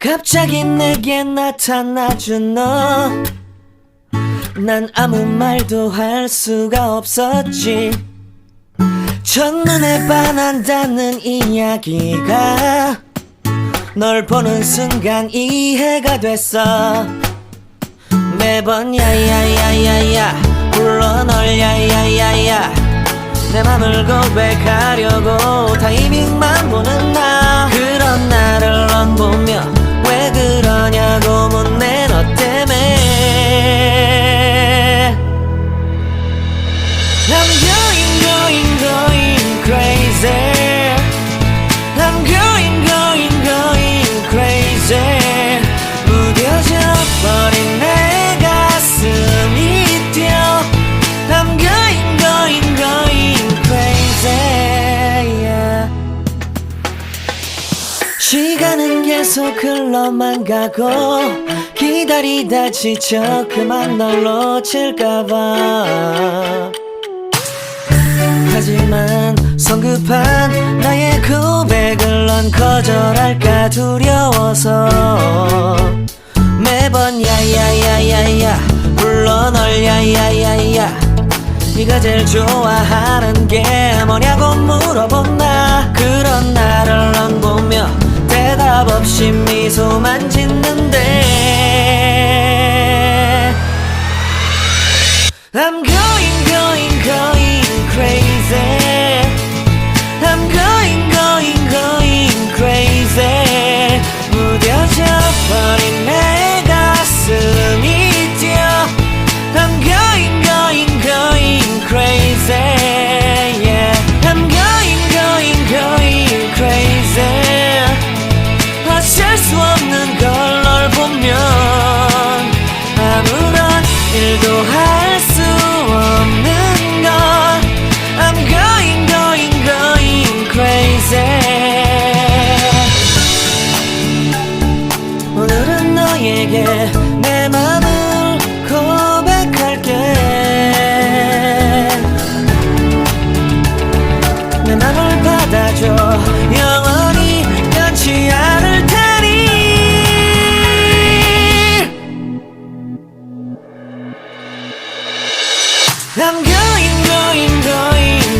갑자기 내게 나타나준 너, 난 아무 말도 할 수가 없었지. 첫눈에 반한다는 이야기가 널 보는 순간 이해가 됐어. 매번 야야야야야 불러 널 야야야야, 내 맘을 고백하려고 타이밍만 보는 나. 그런 나를 넌 보며 왜 그러냐고 묻네. 너 때문에 I'm going crazy. I'm going crazy. 무뎌져 버린 내 가슴이 뛰어. I'm going crazy, yeah. 시간은 계속 흘러만 가고 기다리다 지쳐 그만 널 놓칠까봐. 하지만 성급한 나의 고백을 넌 거절할까 두려워서 매번 야야야야야 불러 널 야야야야. 네가 제일 좋아하는 게 뭐냐고 물어본 나. 그런 나를 넌 보며 대답 없이 미소만 짓는데 I'm going crazy. I'm going crazy. 무뎌져 버린 내 가슴이 뛰어. I'm going crazy, yeah. I'm going crazy. 어쩔 수 없는 걸 널 보면 아무런 일도 할 수 없는 걸. I'm going crazy. 오늘은 너에게 내 맘을 고백할게. 내 맘을 받아줘. 영원히 변치 않을 테니. I'm going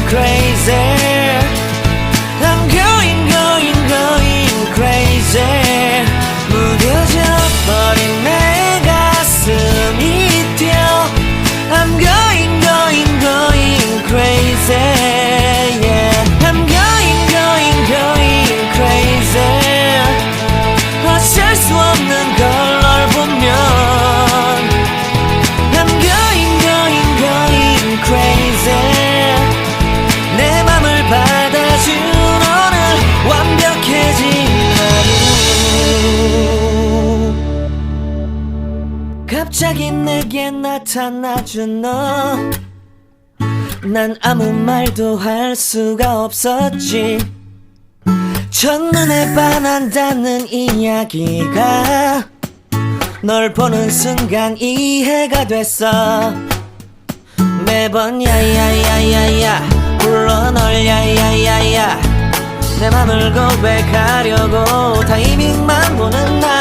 crazy. I'm going crazy. 무뎌져 버린 내 가슴이 뛰어. I'm going crazy, yeah. I'm going crazy. 어쩔 수 없는 걸 널 보면 I'm going crazy. 내 맘을 받아준 오늘 완벽해진 하루. 갑자기 내게 나타나준 너, 난 아무 말도 할 수가 없었지. 첫눈에 반한다는 이야기가 널 보는 순간 이해가 됐어. 매번 야야야야야 불러 널 야야야야, 내 맘을 고백하려고 타이밍만 보는 나.